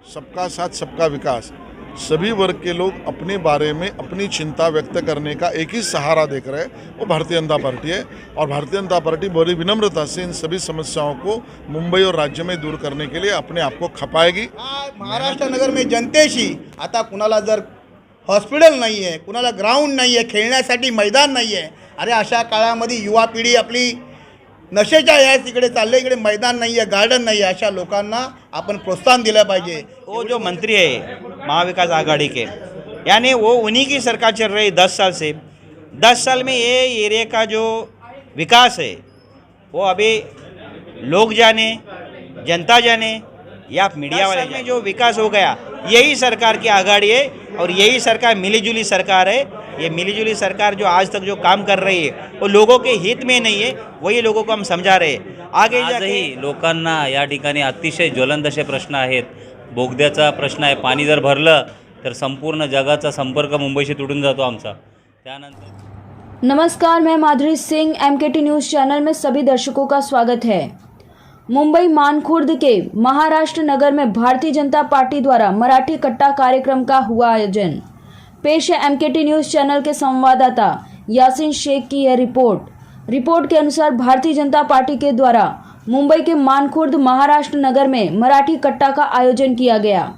सबका साथ सबका विकास, सभी वर्ग के लोग अपने बारे में अपनी चिंता व्यक्त करने का एक ही सहारा देख रहे हैं, वो भारतीय जनता पार्टी है। और भारतीय जनता पार्टी बड़ी विनम्रता से इन सभी समस्याओं को मुंबई और राज्य में दूर करने के लिए अपने आप को खपाएगी। महाराष्ट्र नगर में जनतेशी आता कुणाला जर हॉस्पिटल नाही आहे, कुणाला ग्राउंड नाही आहे, खेळण्यासाठी मैदान नाही आहे, अरे अशा काळामध्ये युवा पिढी आपली नशेच्या याच इकडे चालले, इकडे मैदान नहीं है, गार्डन नहीं है, अशा लोकांना अपन प्रोत्साहन दिलं पाहिजे। वो जो मंत्री है महाविकास आघाड़ी के, यानी वो उन्हीं की सरकार चल रही 10 साल से। 10 साल में ये एरिया का जो विकास है वो अभी लोग जाने, जनता जाने या मीडिया वाले में जो विकास हो गया, यही सरकार की आघाड़ी है और यही सरकार मिलीजुली सरकार है। ये मिलीजुली सरकार जो आज तक जो काम कर रही है वो लोगों के हित में नहीं है, वही लोगों को हम समझा रहे हैं। आजही लोकांना या ठिकाणी अतिशय ज्वलंत असे प्रश्न आहेत। बोगद्याचा प्रश्न आहे, पाणी जर भरलं तर संपूर्ण जगाचा संपर्क मुंबईशी तुटून जातो आमचा। त्यानंतर नमस्कार, मैं माधुरी सिंह, MKT न्यूज़ चैनल में सभी दर्शकों का स्वागत है। मुंबई मानखुर्द के महाराष्ट्र नगर में भारतीय जनता पार्टी द्वारा मराठी कट्टा कार्यक्रम का हुआ आयोजन। पेश है MKT न्यूज़ चैनल के संवाददाता यासीन शेख की यह रिपोर्ट के अनुसार भारतीय जनता पार्टी के द्वारा मुंबई के मानखुर्द महाराष्ट्र नगर में मराठी कट्टा का आयोजन किया गया।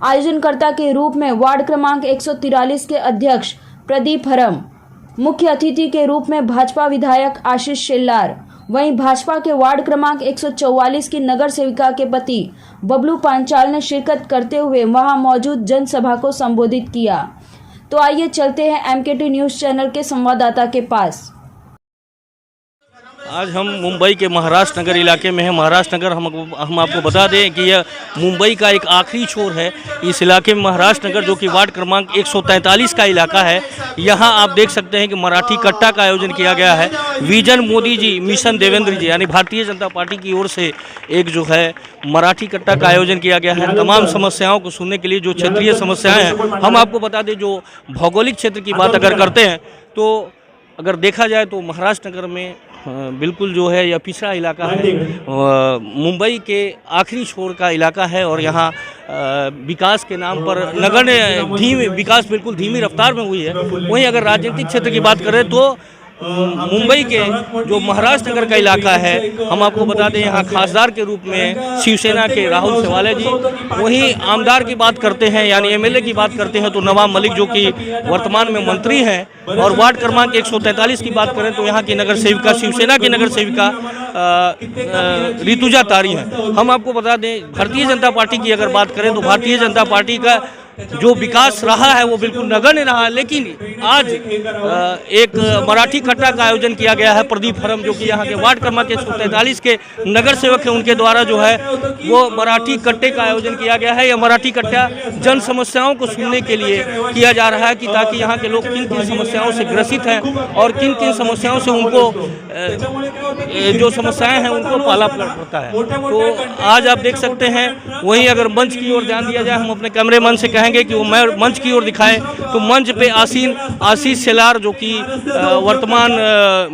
आयोजनकर्ता के रूप में वार्ड क्रमांक 143 के अध्यक्ष प्रदीप हरम, मुख्य अतिथि के रूप में भाजपा विधायक आशीष शेल्लार, वहीं भाजपा के वार्ड क्रमांक 144 की नगर सेविका के पति बबलू पांचाल ने शिरकत करते हुए वहां मौजूद जनसभा को संबोधित किया। तो आइए चलते हैं MKT न्यूज़ चैनल के संवाददाता के पास। आज हम मुंबई के महाराष्ट्र नगर इलाके में हैं। महाराष्ट्र नगर हम आपको बता दें कि यह मुंबई का एक आखिरी छोर है। इस इलाके में महाराष्ट्र नगर जो कि वार्ड क्रमांक 143 का इलाका है, यहाँ आप देख सकते हैं कि मराठी कट्टा का आयोजन किया गया है। विजन मोदी जी, मिशन देवेंद्र जी, यानी भारतीय जनता पार्टी की ओर से एक जो है मराठी कट्टा का आयोजन किया गया है। तमाम समस्याओं को सुनने के लिए, जो क्षेत्रीय समस्याएँ हैं, हम आपको बता दें जो भौगोलिक क्षेत्र की बात अगर करते हैं तो अगर देखा जाए तो महाराष्ट्र नगर में बिल्कुल जो है यह पिछड़ा इलाका है, मुंबई के आखिरी छोर का इलाका है और यहाँ विकास के नाम पर नगर ने विकास बिल्कुल धीमी रफ्तार में हुई है। वहीं अगर राजनीतिक क्षेत्र की बात करें तो मुंबई के जो महाराष्ट्र नगर का इलाका है, हम आपको बता दें यहाँ खासदार के रूप में शिवसेना के राहुल सेवाले जी, वहीं आमदार की बात करते हैं यानी MLA की बात करते हैं तो नवाब मलिक जो कि वर्तमान में मंत्री हैं, और वार्ड क्रमांक 143 की बात करें तो यहाँ की नगर सेविका, शिवसेना की नगर सेविका ऋतुजा तारी हैं। हम आपको बता दें भारतीय जनता पार्टी की अगर बात करें तो भारतीय जनता पार्टी का जो विकास रहा है वो बिल्कुल नगण्य रहा है, लेकिन आज एक मराठी कट्टा का आयोजन किया गया है। प्रदीप हरम जो कि यहाँ के वार्ड क्रमांक 143 के नगर सेवक हैं, उनके द्वारा जो है वो मराठी कट्टे का आयोजन किया गया है। यह मराठी कट्टा जन समस्याओं को सुनने के लिए किया जा रहा है कि ताकि यहाँ के लोग किन किन समस्याओं से ग्रसित हैं और किन किन समस्याओं से उनको जो समस्याएं हैं उनको पाला पड़ता है। तो आज आप देख सकते हैं, वहीं अगर मंच की ओर ध्यान दिया जाए, हम अपने कैमरेमैन से कहेंगे कि वो मंच की ओर दिखाए तो मंच पे आसीन आशीष शेलार जो कि वर्तमान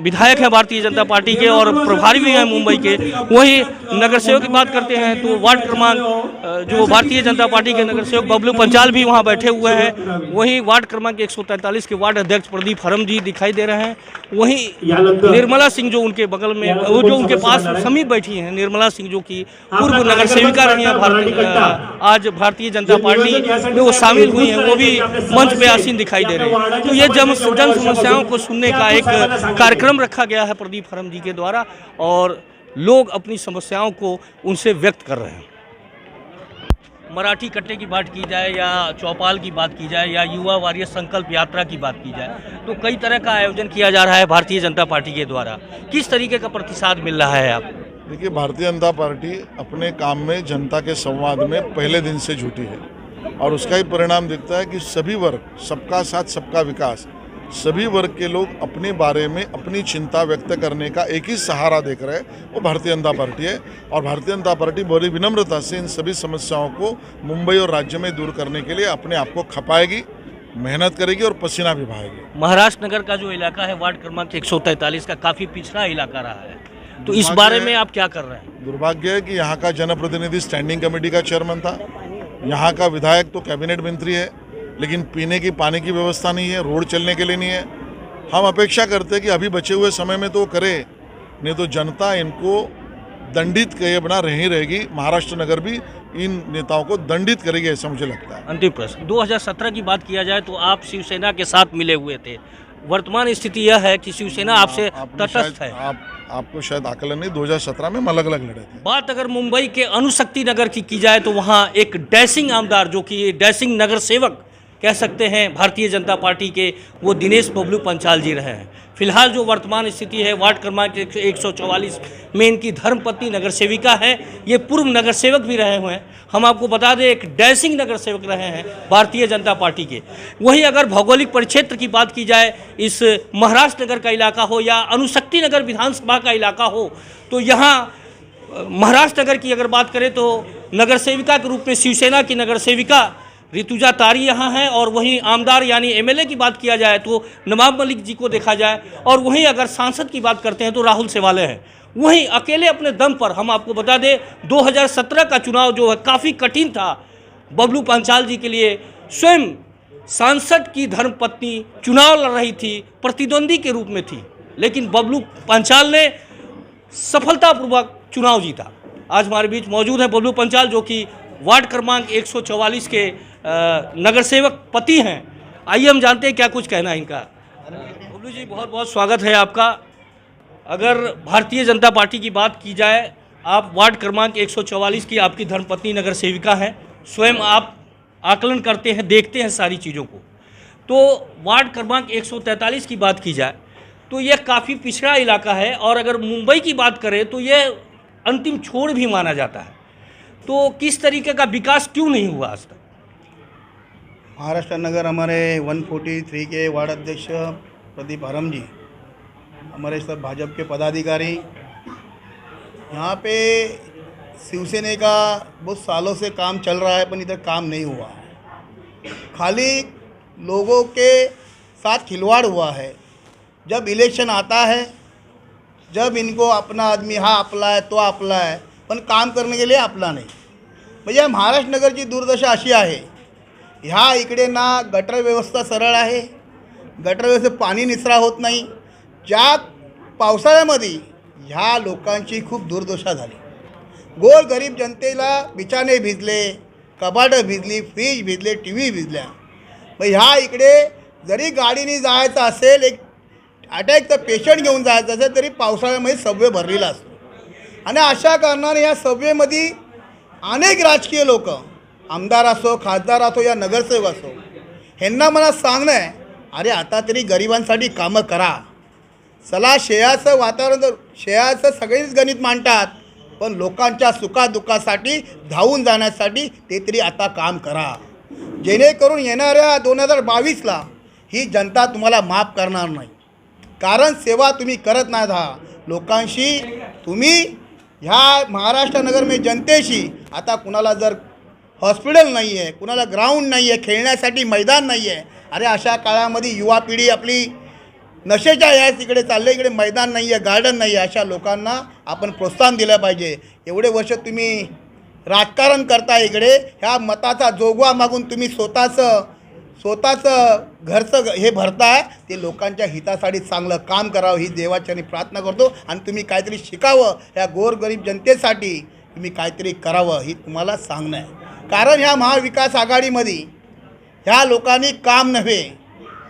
विधायक हैं भारतीय जनता पार्टी के और प्रभारी भी हैं मुंबई के। वहीं नगर सेवक की बात करते हैं तो वार्ड क्रमांक जो भारतीय जनता पार्टी के नगर सेवक बबलू पंचाल भी वहाँ बैठे हुए हैं। वहीं वार्ड क्रमांक 143 के वार्ड अध्यक्ष प्रदीप हरम जी दिखाई दे रहे हैं। वहीं निर्मला सिंह जो उनके बगल में, वो जो उनके पास समीप बैठी हैं, निर्मला सिंह जो कि पूर्व नगर सेविका रही हैं, आज भारतीय जनता पार्टी में वो शामिल हुई हैं, वो भी मंच पे आसीन दिखाई दे रहे हैं। तो ये जन समस्याओं को सुनने का एक कार्यक्रम रखा गया है प्रदीप हरम जी के द्वारा और लोग अपनी समस्याओं को उनसे व्यक्त कर रहे हैं। मराठी कट्टे की बात की जाए या चौपाल की बात की जाए या युवा वॉरियर संकल्प यात्रा की बात की जाए तो कई तरह का आयोजन किया जा रहा है भारतीय जनता पार्टी के द्वारा। किस तरीके का प्रतिसाद मिल रहा है आप? देखिए, भारतीय जनता पार्टी अपने काम में जनता के संवाद में पहले दिन से जुटी है और उसका ही परिणाम दिखता है कि सभी वर्ग, सबका साथ सबका विकास, सभी वर्ग के लोग अपने बारे में अपनी चिंता व्यक्त करने का एक ही सहारा देख रहे हैं, वो भारतीय जनता पार्टी है। और भारतीय जनता पार्टी बड़ी विनम्रता से इन सभी समस्याओं को मुंबई और राज्य में दूर करने के लिए अपने आप को खपाएगी, मेहनत करेगी और पसीना भी बहाएगी। महाराष्ट्र नगर का जो इलाका है वार्ड क्रमांक 143 का काफ़ी पिछड़ा इलाका रहा है, तो इस बारे में आप क्या कर रहे हैं? दुर्भाग्य है कि यहाँ का जनप्रतिनिधि स्टैंडिंग कमेटी का चेयरमैन था यहाँ का विधायक तो कैबिनेट मंत्री है, लेकिन पीने की पानी की व्यवस्था नहीं है, रोड चलने के लिए नहीं है। हम अपेक्षा करते हैं कि अभी बचे हुए समय में तो करे, नहीं तो जनता इनको दंडित किए बिना रही रहेगी। महाराष्ट्र नगर भी इन नेताओं को दंडित करेगी, ऐसा मुझे लगता है। अंतिम प्रश्न, 2017 की बात किया जाए तो आप शिवसेना के साथ मिले हुए थे। वर्तमान स्थिति यह है कि शिवसेना आपसे तटस्थ है। आपको शायद आकलन नहीं, 2017 में हम अलग अलग लड़े थे। बात अगर मुंबई के अणुशक्ति नगर की जाए तो वहाँ एक डैशिंग आमदार, जो कि डैशिंग नगर सेवक कह सकते हैं भारतीय जनता पार्टी के, वो दिनेश बबलू पंचाल जी रहे हैं। फिलहाल जो वर्तमान स्थिति है, वार्ड क्रमांक 144 में इनकी धर्मपत्नी नगर सेविका है। ये पूर्व नगर सेवक भी रहे हुए हैं। हम आपको बता दें, एक डैशिंग नगर सेवक रहे हैं भारतीय जनता पार्टी के। वहीं अगर भौगोलिक परिक्षेत्र की बात की जाए, इस महाराष्ट्र नगर का इलाका हो या अणुशक्ति नगर विधानसभा का इलाका हो, तो यहाँ महाराष्ट्र नगर की अगर बात करें तो नगर सेविका के रूप में शिवसेना की नगर सेविका ऋतुजा तारी यहाँ हैं, और वहीं आमदार यानी एमएलए की बात किया जाए तो नवाब मलिक जी को देखा जाए, और वहीं अगर सांसद की बात करते हैं तो राहुल सेवाले हैं। वहीं अकेले अपने दम पर हम आपको बता दें, 2017 का चुनाव जो है काफ़ी कठिन था बबलू पंचाल जी के लिए। स्वयं सांसद की धर्मपत्नी चुनाव लड़ रही थी, प्रतिद्वंदी के रूप में थी, लेकिन बबलू पंचाल ने सफलतापूर्वक चुनाव जीता। आज हमारे बीच मौजूद है बबलू पंचाल, जो कि वार्ड क्रमांक 144 के नगर सेवक पति हैं। आइए हम जानते हैं क्या कुछ कहना है इनका। बबलू जी, बहुत बहुत स्वागत है आपका। अगर भारतीय जनता पार्टी की बात की जाए, आप वार्ड क्रमांक 144 की आपकी धर्मपत्नी नगर सेविका हैं, स्वयं आप आकलन करते हैं, देखते हैं सारी चीज़ों को। तो वार्ड क्रमांक 143 की बात की जाए तो यह काफ़ी पिछड़ा इलाका है, और अगर मुंबई की बात करें तो यह अंतिम छोर भी माना जाता है। तो किस तरीके का विकास क्यों नहीं हुआ आज तक? महाराष्ट्र नगर हमारे 143 के वार्ड अध्यक्ष प्रदीप हरम जी, हमारे सब भाजपा के पदाधिकारी, यहाँ पे शिवसेना का बहुत सालों से काम चल रहा है, पर इधर काम नहीं हुआ है। खाली लोगों के साथ खिलवाड़ हुआ है। जब इलेक्शन आता है, जब इनको अपना आदमी हाँ आपला है तो आपला है, पण काम करने के लिए आपला नाही। म्हणजे महाराष्ट्र नगरची दुर्दशा अशी आहे, ह्या इकडे ना गटर व्यवस्था सरळ आहे, गटर व्यवस्थेत पाणी निचरा होत नाही। ज्या पावसाळ्यामध्ये ह्या लोकांची खूप दुर्दशा झाली। गोर गरीब जनतेला बिछाने भिजले, कपाटं भिजली, फ्रीज भिजले, टी व्ही भिजल्या। मग ह्या इकडे जरी गाडीने जायचं असेल, एक अटॅकचं पेशंट घेऊन जायचं असेल तरी पावसाळ्यामध्ये सबवे भरलेला असतो। आणि अशा कारणाने या सबवेमध्ये अनेक राजकीय लोक, आमदार असो, खासदार असो या नगरसेवक असो, ह्यांना मला सांगणं आहे, अरे आता तरी गरिबांसाठी कामं करा। चला, शेयाचं वातावरण, शेयाचं सगळेच गणित मांडतात, पण लोकांच्या सुखादुःखासाठी धावून जाण्यासाठी ते तरी आता काम करा, जेणेकरून येणाऱ्या 2022ला ही जनता तुम्हाला माफ करणार नाही। कारण सेवा तुम्ही करत नाहीत हा लोकांशी। तुम्ही ह्या महाराष्ट्र नगर में जनतेशी, आता कुणाला जर हॉस्पिटल नाही आहे, कुणाला ग्राउंड नाही आहे, खेळण्यासाठी मैदान नाही आहे, अरे अशा काळामध्ये युवा पिढी आपली नशेच्या या तिकडे चालले, इकडे मैदान नाही आहे, गार्डन नाही आहे, अशा लोकांना आपण प्रोत्साहन दिलं पाहिजे। एवढे वर्ष तुम्ही राजकारण करता, इकडे ह्या मताचा जोगवा मागून तुम्ही स्वतःचं घरचं हे भरताय, ते लोकांच्या हितासाठी चांगलं काम करावं ही देवाच्यानी प्रार्थना करतो। आणि तुम्ही काहीतरी शिकावं, ह्या गोरगरीब जनतेसाठी तुम्ही काहीतरी करावं ही तुम्हाला सांगणं आहे। कारण ह्या महाविकास आघाडीमध्ये ह्या लोकांनी काम नव्हे,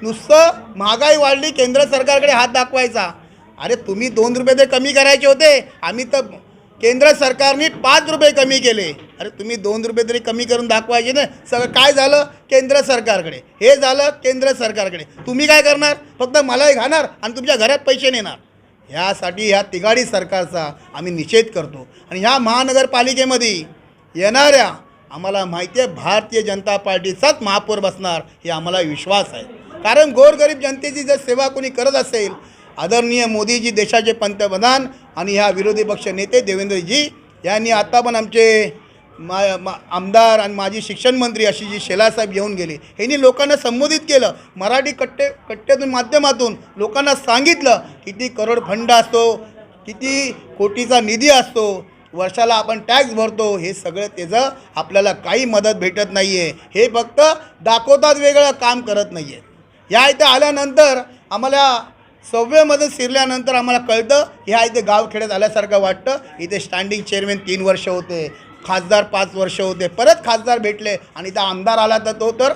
नुसतं महागाई वाढली, केंद्र सरकारकडे हात दाखवायचा। अरे तुम्ही 2 रुपये ते कमी करायचे होते, आम्ही तर केंद्र सरकारने 5 रुपये कमी केले। अरे तुम्ही 2 रुपये तरी कमी करून दाखवायचे ना। सगळं काय झालं, केंद्र सरकारकडे, हे झालं केंद्र सरकारकडे। तुम्ही काय करणार, फक्त मलाही घालणार आणि तुमच्या घरात पैसे नेणार। ह्यासाठी ह्या तिघाडी सरकारचा आम्ही निषेध करतो। आणि ह्या महानगरपालिकेमध्ये येणाऱ्या, आम्हाला माहिती आहे भारतीय जनता पार्टीचाच महापौर बसणार, हे आम्हाला विश्वास आहे। कारण गोरगरीब जनतेची जर सेवा कोणी करत असेल, आदरणीय मोदीजी देशाचे पंतप्रधान आणि ह्या विरोधी पक्ष नेते देवेंद्रजी यांनी आता पण आमचे आमदार आणि माजी शिक्षण मंत्री आशिषजी शेलार साहेब येऊन गेले, ह्यांनी लोकांना संबोधित केलं, मराठी कट्ट्यातून माध्यमातून लोकांना सांगितलं किती करोड फंड असतो, किती कोटीचा निधी असतो, वर्षाला आपण टॅक्स भरतो, हे सगळं त्याचं आपल्याला काही मदत भेटत नाही आहे. हे फक्त दाखवतात, वेगळं काम करत नाही आहे. या इथे आल्यानंतर आम्हाला सव्वेमध्ये शिरल्यानंतर आम्हाला कळतं ह्या इथे गावखेड्यात आल्यासारखं वाटतं. इथे स्टँडिंग चेअरमॅन 3 वर्ष होते, खासदार 5 वर्ष होते, परत खासदार भेटले आणि इथं आमदार आला तर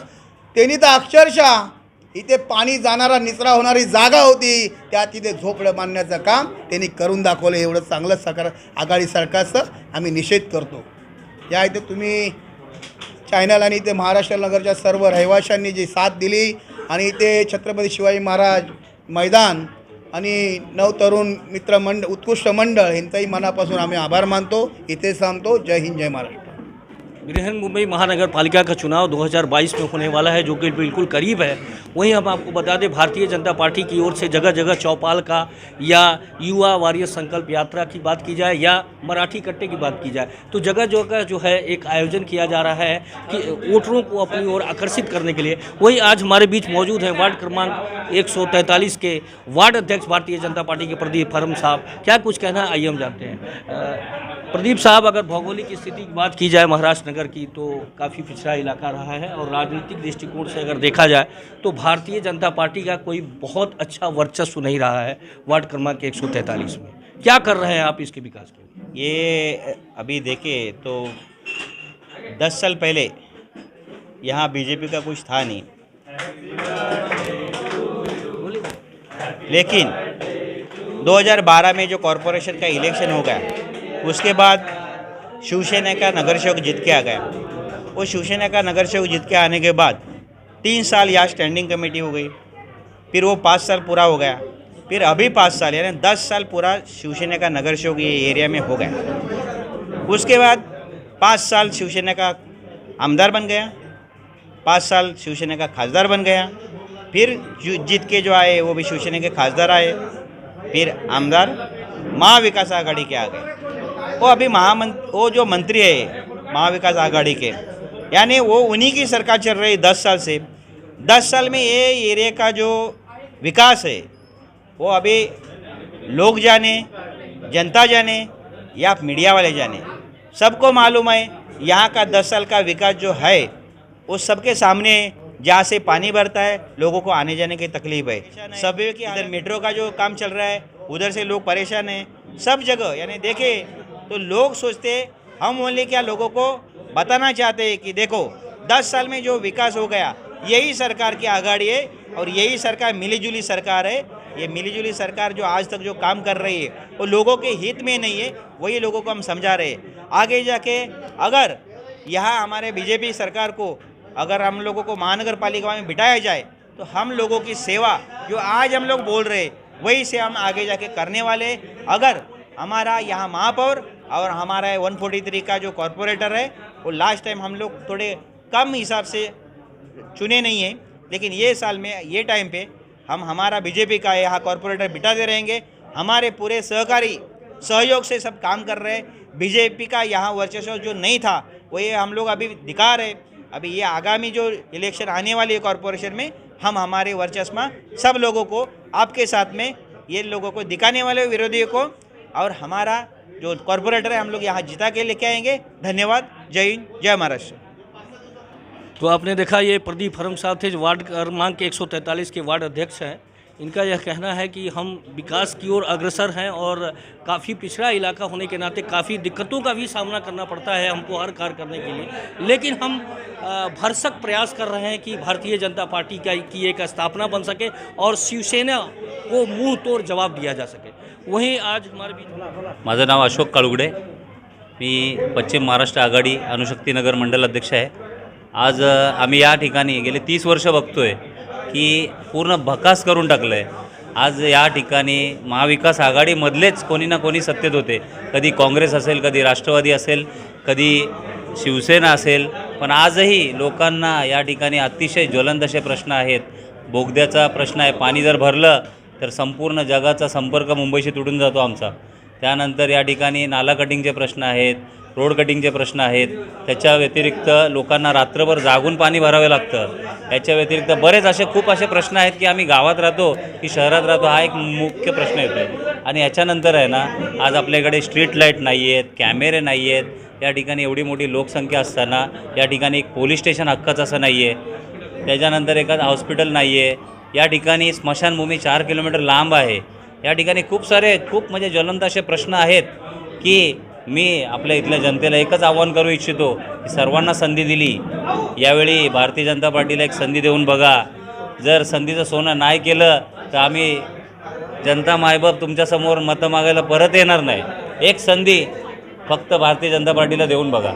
त्यांनी तर अक्षरशः इथे पाणी जाणारा निचरा होणारी जागा होती, त्यात तिथे झोपडं बांधण्याचं काम त्यांनी करून दाखवलं. एवढं चांगलं सरकार, आघाडी सरकारचं आम्ही निषेध करतो. या इथे तुम्ही चॅनल आणि इथे महाराष्ट्र नगरच्या सर्व रहिवाशांनी जी साथ दिली आणि इथे छत्रपती शिवाजी महाराज मैदान आणि नवतरुण मित्र मंडळ, उत्कृष्ट मंडळ यांचाही मनापासून आम्ही आभार मानतो. इथे सांगतो. जय हिंद, जय महाराष्ट्र. बृहन मुंबई महानगर पालिका का चुनाव 2022 में होने वाला है, जो कि बिल्कुल करीब है. वहीं हम आपको बता दें, भारतीय जनता पार्टी की ओर से जगह जगह चौपाल का या युवा वारियर संकल्प यात्रा की बात की जाए या मराठी कट्टे की बात की जाए, तो जगह जगह जो है एक आयोजन किया जा रहा है कि वोटरों को अपनी ओर आकर्षित करने के लिए. वहीं आज हमारे बीच मौजूद हैं वार्ड क्रमांक 143 के वार्ड अध्यक्ष भारतीय जनता पार्टी के प्रदीप फरम साहब. क्या कुछ कहना है, आइए हम जानते हैं. प्रदीप साहब, अगर भौगोलिक स्थिति की बात की जाए महाराष्ट्र नगर की, तो काफ़ी पिछड़ा इलाका रहा है और राजनीतिक दृष्टिकोण से अगर देखा जाए तो भारतीय जनता पार्टी का कोई बहुत अच्छा वर्चस्व नहीं रहा है वार्ड क्रमांक 143 में. क्या कर रहे हैं आप इसके विकास के लिए? ये अभी देखें तो 10 साल पहले यहाँ बीजेपी का कुछ था नहीं, लेकिन 2012 में जो कॉरपोरेशन का इलेक्शन हो गया, उसके बाद शिवसेना का नगर सेवक जीत के आ गया. वो शिवसेना का नगर सेवक जीत के आने के बाद 3 साल यहाँ स्टैंडिंग कमेटी हो गई, फिर वो 5 साल पूरा हो गया, फिर अभी 5 साल यानी 10 साल पूरा शिवसेना का नगर सेवक ये एरिया में हो गया. उसके बाद 5 साल शिवसेना का आमदार बन गया, 5 साल शिवसेना का खासदार बन गया, फिर जीत के जो आए वो भी शिवसेना के खासदार आए, फिर आमदार महाविकास आघाड़ी के आ गए. वो अभी वो जो मंत्री है महाविकास आघाड़ी के, यानी वो उन्हीं की सरकार चल रही 10 साल से. 10 साल में ये एरिया का जो विकास है वो अभी लोग जाने, जनता जाने या मीडिया वाले जाने, सबको मालूम है यहाँ का 10 साल का विकास जो है वो सबके सामने. जहाँ से पानी भरता है लोगों को आने जाने की तकलीफ है. सब की इधर मेट्रो का जो काम चल रहा है उधर से लोग परेशान हैं. सब जगह यानी देखें तो लोग सोचते हम ओनली क्या लोगों को बताना चाहते हैं कि देखो 10 साल में जो विकास हो गया, यही सरकार की आघाड़ी है और यही सरकार मिलीजुली सरकार है. ये मिलीजुली सरकार जो आज तक जो काम कर रही है वो लोगों के हित में नहीं है, वही लोगों को हम समझा रहे हैं. आगे जाके अगर यहाँ हमारे बीजेपी सरकार को अगर हम लोगों को महानगर पालिका में बिठाया जाए तो हम लोगों की सेवा जो आज हम लोग बोल रहे वही से हम आगे जाके करने वाले. अगर हमारा यहाँ महापौर और हमारा 143 का जो कॉरपोरेटर है वो लास्ट टाइम हम लोग थोड़े कम हिसाब से चुने नहीं हैं, लेकिन ये साल में ये टाइम पे हम हमारा बीजेपी का यहाँ कॉरपोरेटर बिठाते रहेंगे. हमारे पूरे सहकारी सहयोग से सब काम कर रहे हैं. बीजेपी का यहाँ वर्चस्व जो नहीं था वो ये हम लोग अभी दिखा रहे. अभी ये आगामी जो इलेक्शन आने वाली है कॉरपोरेशन में, हम हमारे वर्चस्व में सब लोगों को आपके साथ में ये लोगों को दिखाने वाले विरोधियों को और हमारा जो कॉरपोरेटर है हम लोग यहाँ जिता के लेके आएंगे. धन्यवाद. जय हिंद, जय महाराष्ट्र. तो आपने देखा, ये प्रदीप फरम साहब थे जो वार्ड क्रमांक 143 के वार्ड अध्यक्ष हैं. इनका यह कहना है कि हम विकास की ओर अग्रसर हैं और काफ़ी पिछड़ा इलाका होने के नाते काफ़ी दिक्कतों का भी सामना करना पड़ता है हमको हर कार्य करने के लिए, लेकिन हम भरसक प्रयास कर रहे हैं कि भारतीय जनता पार्टी की एक स्थापना बन सके और शिवसेना को मुंह तोड़ जवाब दिया जा सके. वहीं आज हमारे बीच माझं नाव अशोक काळुगडे, मी पश्चिम महाराष्ट्र आघाडी अणुशक्तीनगर मंडल अध्यक्ष आहे. आज आम्ही या ठिकाणी गेले 30 वर्ष बघतोय की पूर्ण भकास करून टाकलं आहे. आज या ठिकाणी महाविकास आघाडीमधलेच कोणी ना कोणी सत्तेत होते. कधी काँग्रेस असेल, कधी राष्ट्रवादी असेल, कधी शिवसेना असेल, पण आजही लोकांना या ठिकाणी अतिशय ज्वलंत असे प्रश्न आहेत. बोगद्याचा प्रश्न आहे, पाणी जर भरलं तर संपूर्ण जगाचा संपर्क मुंबईशी तुटून जातो आमचा. त्यानंतर या ठिकाणी नाला कटिंगचे प्रश्न आहेत, रोड कटिंगचे प्रश्न आहेत, त्याच्या व्यतिरिक्त लोकांना रात्रभर जागून पाणी भरावे लागतं, याच्या व्यतिरिक्त बरेच असे खूप असे प्रश्न आहेत की आम्ही गावात राहतो की शहरात राहतो, हा एक मुख्य प्रश्न येतो आहे. आणि याच्यानंतर आहे ना, आज आपल्याकडे स्ट्रीट लाईट नाही आहेत, कॅमेरे नाही आहेत, या ठिकाणी एवढी मोठी लोकसंख्या असताना या ठिकाणी एक पोलीस स्टेशन हक्काचं असं नाही आहे, त्याच्यानंतर एखादं हॉस्पिटल नाही आहे, या ठिकाणी स्मशानभूमी 4 किलोमीटर लांब आहे, या ठिकाणी खूप म्हणजे ज्वलंत असे प्रश्न आहेत की मी आपल्या इथल्या जनतेला एकच आव्हान करू इच्छितो की सर्वांना संधी दिली, यावेळी भारतीय जनता पार्टीला एक संधी देऊन बघा. जर संधीचं सोनं नाही केलं तर आम्ही जनता मायबाप तुमच्यासमोर मतं मागायला परत येणार नाही. एक संधी फक्त भारतीय जनता पार्टीला देऊन बघा.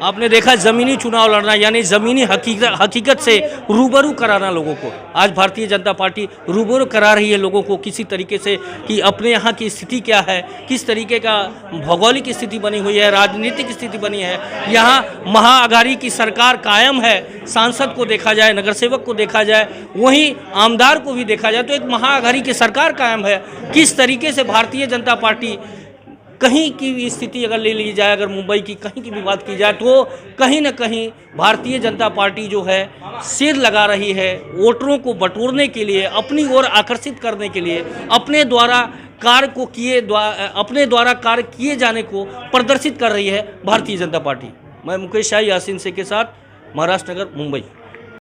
आपने देखा ज़मीनी चुनाव लड़ना, यानी ज़मीनी हकीकत से रूबरू कराना लोगों को. आज भारतीय जनता पार्टी रूबरू करा रही है लोगों को किसी तरीके से कि अपने यहाँ की स्थिति क्या है, किस तरीके का भौगोलिक स्थिति बनी हुई है, राजनीतिक स्थिति बनी है. यहाँ महाअघाड़ी की सरकार कायम है. सांसद को देखा जाए, नगर सेवक को देखा जाए, वहीं आमदार को भी देखा जाए, तो एक महाअघाड़ी की सरकार कायम है. किस तरीके से भारतीय जनता पार्टी कहीं की भी स्थिति अगर ले ली जाए, अगर मुंबई की कहीं की भी बात की जाए, तो कहीं न कहीं भारतीय जनता पार्टी जो है सिर लगा रही है वोटरों को बटोरने के लिए, अपनी ओर आकर्षित करने के लिए, अपने द्वारा कार्य किए जाने को प्रदर्शित कर रही है भारतीय जनता पार्टी. मैं मुकेश शाही यासीन से के साथ, महाराष्ट्र नगर, मुंबई.